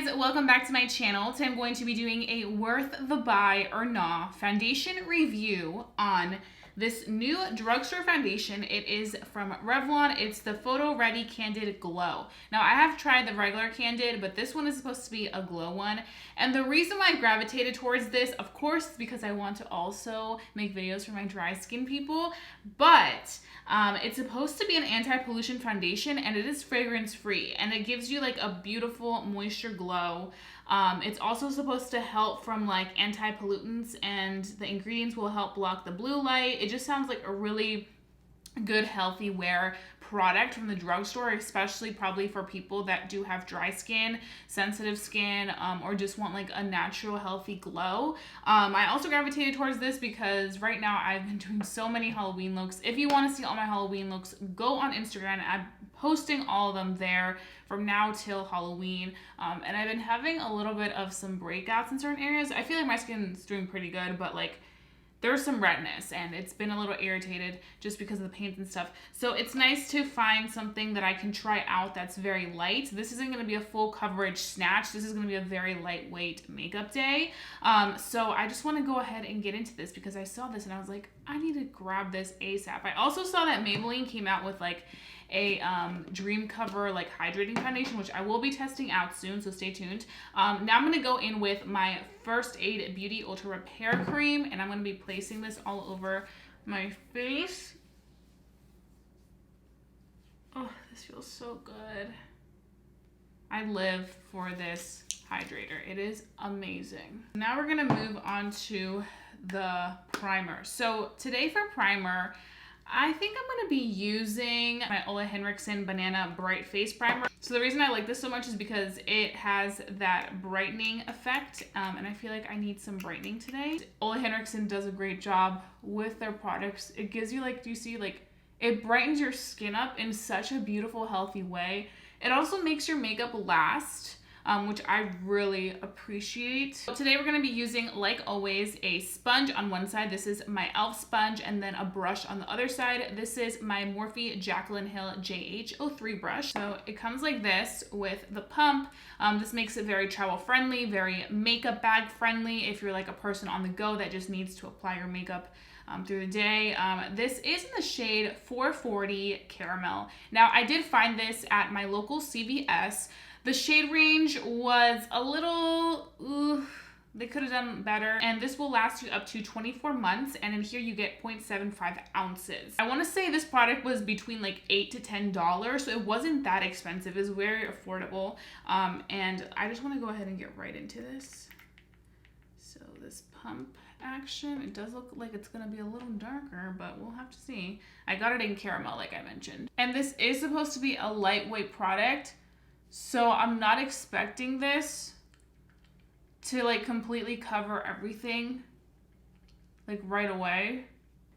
guys, welcome back to my channel. Today I'm going to be doing a worth the buy or nah foundation review on this new drugstore foundation. It is from Revlon. It's the Photo Ready Candid Glow. Now I have tried the regular Candid, but this one is supposed to be a glow one. And the reason why I gravitated towards this, of course, is because I want to also make videos for my dry skin people, but it's supposed to be an anti-pollution foundation and it is fragrance free and it gives you like a beautiful moisture glow. It's also supposed to help from like anti-pollutants and the ingredients will help block the blue light. It just sounds like a really good healthy wear product from the drugstore, especially probably for people that do have dry skin, sensitive skin, or just want like a natural healthy glow. I also gravitated towards this because right now I've been doing so many Halloween looks. If you want to see all my Halloween looks, go on Instagram. I'm posting all of them there from now till Halloween. And I've been having a little bit of some breakouts in certain areas. I feel like my skin's doing pretty good, but like there's some redness and it's been a little irritated just because of the paint and stuff. So it's nice to find something that I can try out that's very light. This isn't going to be a full coverage snatch. This is going to be a very lightweight makeup day. So I just want to go ahead and get into this because I saw this and I was like, I need to grab this ASAP. I also saw that Maybelline came out with like a Dream Cover like hydrating foundation, which I will be testing out soon, so stay tuned. Now I'm going to go in with my First Aid Beauty Ultra Repair Cream, and I'm going to be placing this all over my face. Oh, this feels so good. I live for this hydrator. It is amazing. Now we're going to move on to the primer. So today for primer, I think I'm going to be using my Ole Henriksen Banana Bright Face Primer. So the reason I like this so much is because it has that brightening effect, and I feel like I need some brightening today. Ole Henriksen does a great job with their products. It gives you like, do you see, like, it brightens your skin up in such a beautiful, healthy way. It also makes your makeup last, which I really appreciate. So today we're going to be using, like always, a sponge on one side. This is my e.l.f. sponge, and then a brush on the other side. This is my Morphe Jaclyn Hill JH03 brush. So it comes like this with the pump. This makes it very travel friendly, very makeup bag friendly if you're like a person on the go that just needs to apply your makeup through the day. This is in the shade 440 Caramel. Now I did find this at my local CVS. The shade range was a little, they could have done better. And this will last you up to 24 months. And in here you get 0.75 ounces. I want to say this product was between like $8 to $10. So it wasn't that expensive. It was very affordable. And I just want to go ahead and get right into this. So this pump action, it does look like it's going to be a little darker, but we'll have to see. I got it in caramel, like I mentioned. And this is supposed to be a lightweight product. So I'm not expecting this to like completely cover everything like right away.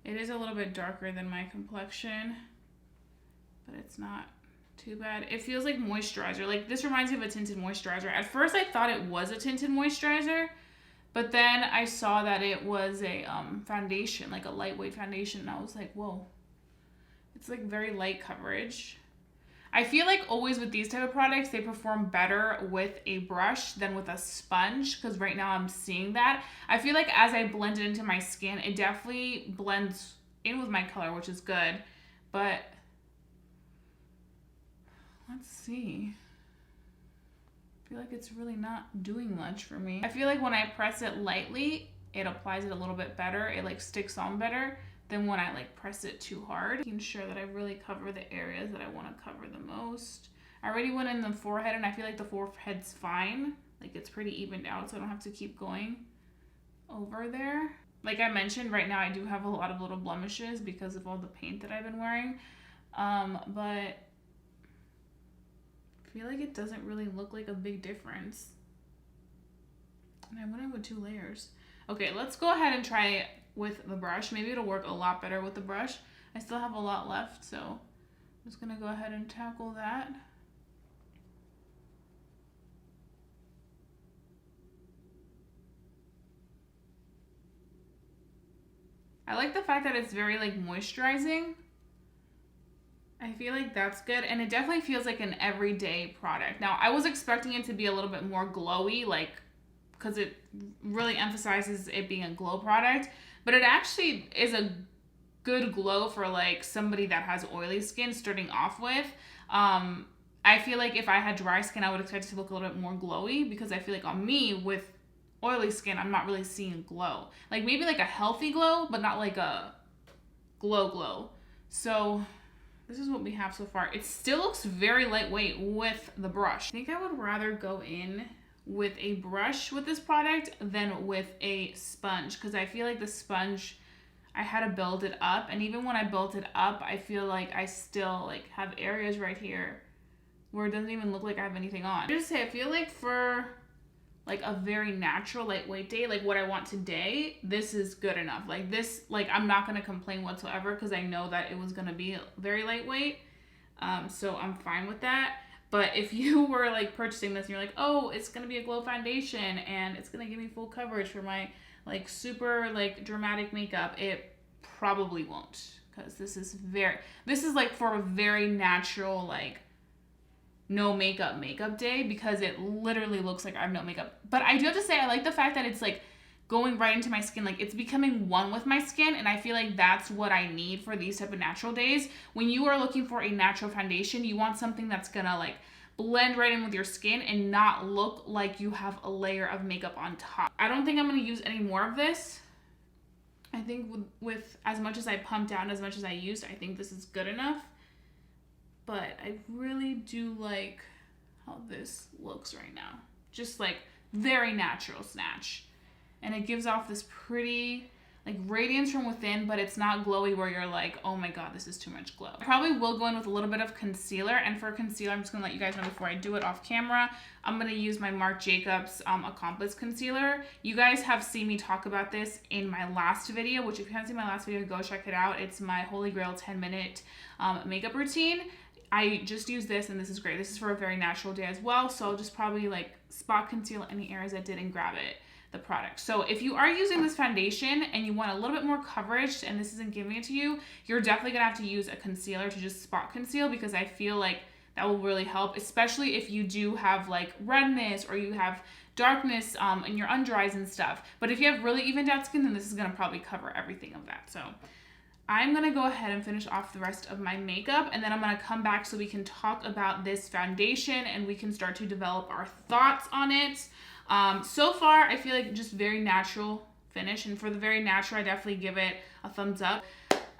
It is a little bit darker than my complexion, but it's not too bad. It feels like moisturizer. Like this reminds me of a tinted moisturizer. At first I thought it was a tinted moisturizer, but then I saw that it was a foundation, like a lightweight foundation, and I was like, whoa. It's like very light coverage. I feel like always with these type of products, they perform better with a brush than with a sponge, because right now I'm seeing that. I feel like as I blend it into my skin, it definitely blends in with my color, which is good. But let's see. I feel like it's really not doing much for me. I feel like when I press it lightly, it applies it a little bit better. It like sticks on better than when I like press it too hard. Making sure that I really cover the areas that I want to cover the most. I already went in the forehead and I feel like the forehead's fine. Like it's pretty evened out, so I don't have to keep going over there. Like I mentioned, right now I do have a lot of little blemishes because of all the paint that I've been wearing. But I feel like it doesn't really look like a big difference. And I went in with 2 layers. Okay, let's go ahead and try it with the brush. Maybe it'll work a lot better with the brush. I still have a lot left, so I'm just gonna go ahead and tackle that. I like the fact that it's very like moisturizing. I feel like that's good, and it definitely feels like an everyday product. Now, I was expecting it to be a little bit more glowy, like, because it really emphasizes it being a glow product, but it actually is a good glow for like somebody that has oily skin starting off with. I feel like if I had dry skin, I would expect it to look a little bit more glowy, because I feel like on me with oily skin, I'm not really seeing glow. Like maybe like a healthy glow, but not like a glow. So this is what we have so far. It still looks very lightweight with the brush. I think I would rather go in with a brush with this product than with a sponge, because I feel like the sponge, I had to build it up, and even when I built it up, I feel like I still like have areas right here where it doesn't even look like I have anything on. I just say, I feel like for like a very natural lightweight day, like what I want today, this is good enough. Like this, like I'm not gonna complain whatsoever, because I know that it was gonna be very lightweight. So I'm fine with that. But if you were like purchasing this and you're like, oh, it's gonna be a glow foundation and it's gonna give me full coverage for my like super like dramatic makeup, it probably won't, because this is like for a very natural, like no makeup day, because it literally looks like I have no makeup. But I do have to say, I like the fact that it's like going right into my skin, like it's becoming one with my skin, and I feel like that's what I need for these type of natural days. When you are looking for a natural foundation, you want something that's gonna like blend right in with your skin and not look like you have a layer of makeup on top. I don't think I'm gonna use any more of this. I think with as much as I pumped out and as much as I used, I think this is good enough. But I really do like how this looks right now. Just like very natural snatch. And it gives off this pretty like radiance from within, but it's not glowy where you're like, oh my god, this is too much glow. I probably will go in with a little bit of concealer, and for concealer, I'm just gonna let you guys know before I do it off camera, I'm gonna use my Marc Jacobs Accomplice concealer. You guys have seen me talk about this in my last video, which if you haven't seen my last video, go check it out. It's my Holy Grail 10-minute makeup routine. I just use this, and this is great. This is for a very natural day as well, so I'll just probably like spot conceal any areas I didn't grab the product. So if you are using this foundation and you want a little bit more coverage and this isn't giving it to you, you're definitely gonna have to use a concealer to just spot conceal, because I feel like that will really help, especially if you do have like redness or you have darkness in your under eyes and stuff. But if you have really evened out skin, then this is gonna probably cover everything of that. So I'm gonna go ahead and finish off the rest of my makeup, and then I'm gonna come back so we can talk about this foundation and we can start to develop our thoughts on it. So far, I feel like just very natural finish, and for the very natural, I definitely give it a thumbs up.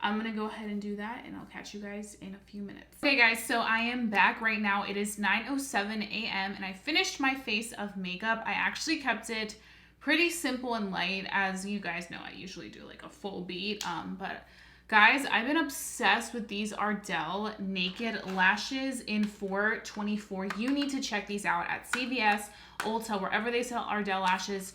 I'm gonna go ahead and do that, and I'll catch you guys in a few minutes. Okay guys, so I am back right now. It is 9:07 a.m. and I finished my face of makeup. I actually kept it pretty simple and light. As you guys know, I usually do like a full beat, but guys, I've been obsessed with these Ardell Naked Lashes in 424. You need to check these out at CVS, Ulta, wherever they sell Ardell lashes.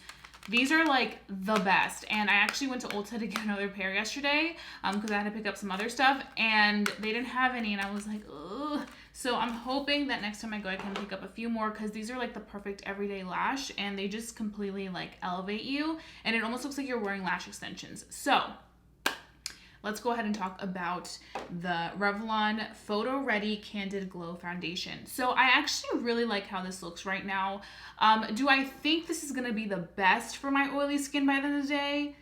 These are like the best. And I actually went to Ulta to get another pair yesterday because I had to pick up some other stuff, and they didn't have any, and I was like, ugh. So I'm hoping that next time I go, I can pick up a few more, because these are like the perfect everyday lash, and they just completely like elevate you, and it almost looks like you're wearing lash extensions. So let's go ahead and talk about the Revlon Photo Ready Candid Glow Foundation. So I actually really like how this looks right now. Do I think this is gonna be the best for my oily skin by the end of the day?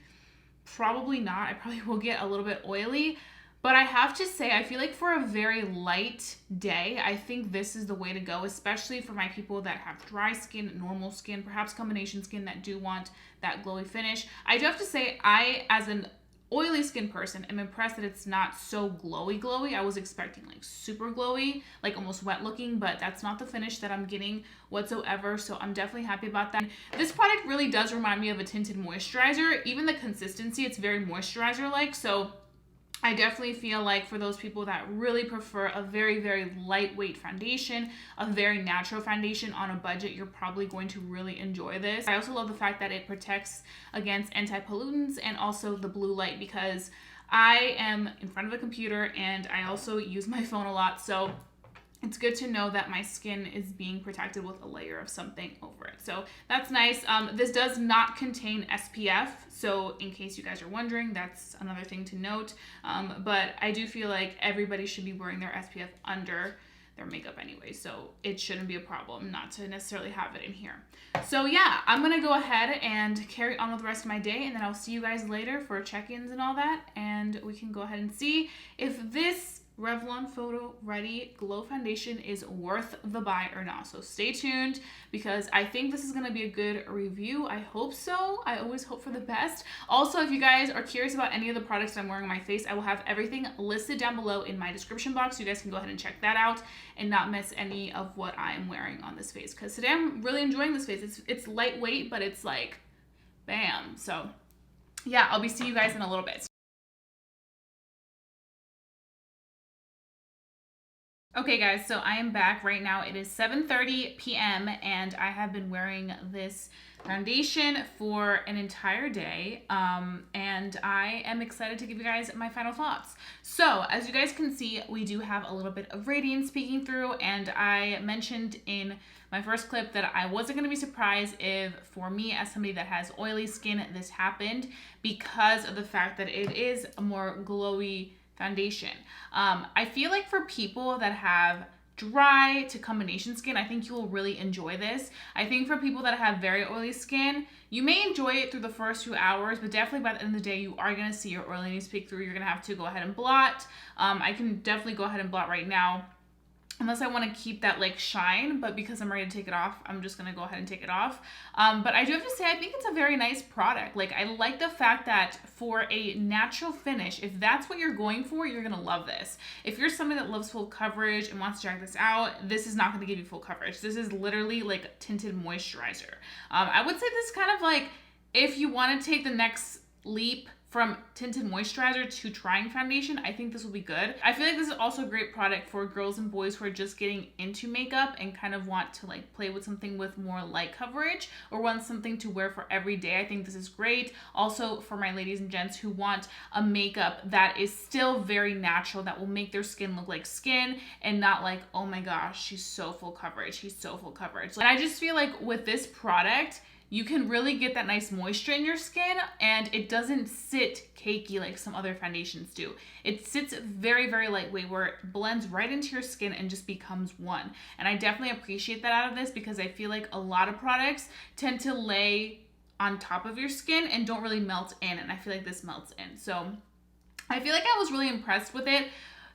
Probably not. I probably will get a little bit oily, but I have to say, I feel like for a very light day, I think this is the way to go, especially for my people that have dry skin, normal skin, perhaps combination skin that do want that glowy finish. I do have to say, I, as an oily skin person, I'm impressed that it's not so glowy. I was expecting like super glowy, like almost wet looking, but that's not the finish that I'm getting whatsoever, so I'm definitely happy about that. This product really does remind me of a tinted moisturizer. Even the consistency, it's very moisturizer-like, so I definitely feel like for those people that really prefer a very, very lightweight foundation, a very natural foundation on a budget, you're probably going to really enjoy this. I also love the fact that it protects against anti-pollutants and also the blue light, because I am in front of a computer and I also use my phone a lot. So it's good to know that my skin is being protected with a layer of something over it. So that's nice. This does not contain SPF. So in case you guys are wondering, that's another thing to note. But I do feel like everybody should be wearing their SPF under their makeup anyway. So it shouldn't be a problem not to necessarily have it in here. So yeah, I'm gonna go ahead and carry on with the rest of my day, and then I'll see you guys later for check-ins and all that. And we can go ahead and see if this Revlon Photo Ready Glow Foundation is worth the buy or not. So stay tuned, because I think this is going to be a good review. I hope so. I always hope for the best. Also, if you guys are curious about any of the products I'm wearing on my face, I will have everything listed down below in my description box. So you guys can go ahead and check that out and not miss any of what I am wearing on this face. Because today I'm really enjoying this face. It's lightweight, but it's like, bam. So yeah, I'll be seeing you guys in a little bit. Okay guys, so I am back right now. It is 7:30 p.m. and I have been wearing this foundation for an entire day, and I am excited to give you guys my final thoughts. So as you guys can see, we do have a little bit of radiance peeking through, and I mentioned in my first clip that I wasn't going to be surprised if, for me as somebody that has oily skin, this happened, because of the fact that it is a more glowy foundation. I feel like for people that have dry to combination skin, I think you will really enjoy this. I think for people that have very oily skin, you may enjoy it through the first few hours, but definitely by the end of the day, you are going to see your oiliness peek through. You're going to have to go ahead and blot. I can definitely go ahead and blot right now, unless I want to keep that like shine, but because I'm ready to take it off, I'm just going to go ahead and take it off. But I do have to say, I think it's a very nice product. Like, I like the fact that for a natural finish, if that's what you're going for, you're going to love this. If you're somebody that loves full coverage and wants to check this out, this is not going to give you full coverage. This is literally like a tinted moisturizer. I would say this kind of like, if you want to take the next leap from tinted moisturizer to trying foundation, I think this will be good. I feel like this is also a great product for girls and boys who are just getting into makeup and kind of want to like play with something with more light coverage, or want something to wear for every day. I think this is great. Also for my ladies and gents who want a makeup that is still very natural, that will make their skin look like skin and not like, oh my gosh, she's so full coverage, he's so full coverage. And I just feel like with this product, you can really get that nice moisture in your skin, and it doesn't sit cakey like some other foundations do. It sits very, very lightweight, where it blends right into your skin and just becomes one. And I definitely appreciate that out of this, because I feel like a lot of products tend to lay on top of your skin and don't really melt in, and I feel like this melts in. So I feel like I was really impressed with it.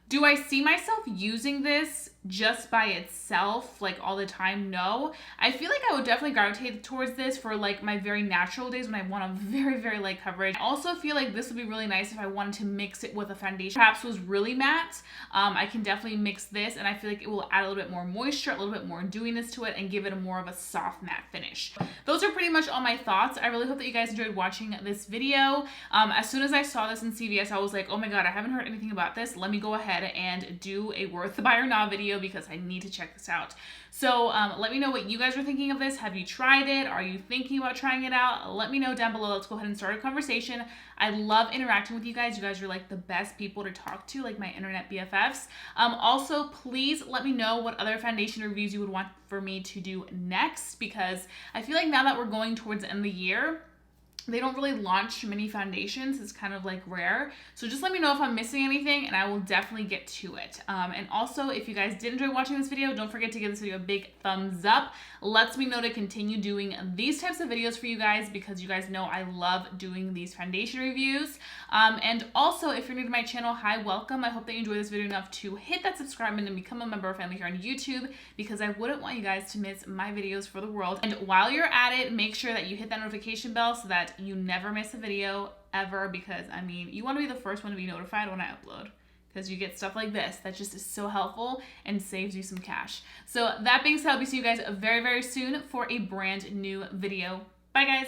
Do I see myself using this just by itself like all the time? No. I feel like I would definitely gravitate towards this for like my very natural days when I want a very, very light coverage. I also feel like this would be really nice if I wanted to mix it with a foundation, perhaps was really matte. I can definitely mix this, and I feel like it will add a little bit more moisture, a little bit more dewiness to it, and give it a more of a soft matte finish. Those are pretty much all my thoughts. I really hope that you guys enjoyed watching this video. As soon as I saw this in CVS, I was like, oh my god, I haven't heard anything about this. Let me go ahead and do a worth the buy or not video, because I need to check this out. So let me know what you guys are thinking of this. Have you tried it? Are you thinking about trying it out? Let me know down below. Let's go ahead and start a conversation. I love interacting with you guys. You guys are like the best people to talk to, like my internet BFFs. Also, please let me know what other foundation reviews you would want for me to do next, because I feel like now that we're going towards the end of the year, they don't really launch many foundations. It's kind of like rare. So just let me know if I'm missing anything, and I will definitely get to it. And also, if you guys did enjoy watching this video, don't forget to give this video a big thumbs up. Lets me know to continue doing these types of videos for you guys, because you guys know I love doing these foundation reviews. And also, if you're new to my channel, hi, welcome. I hope that you enjoyed this video enough to hit that subscribe button and become a member of our family here on YouTube, because I wouldn't want you guys to miss my videos for the world. And while you're at it, make sure that you hit that notification bell so that you never miss a video ever, because I mean, you want to be the first one to be notified when I upload, because you get stuff like this that just is so helpful and saves you some cash. So that being said, I'll be seeing you guys very, very soon for a brand new video. Bye guys.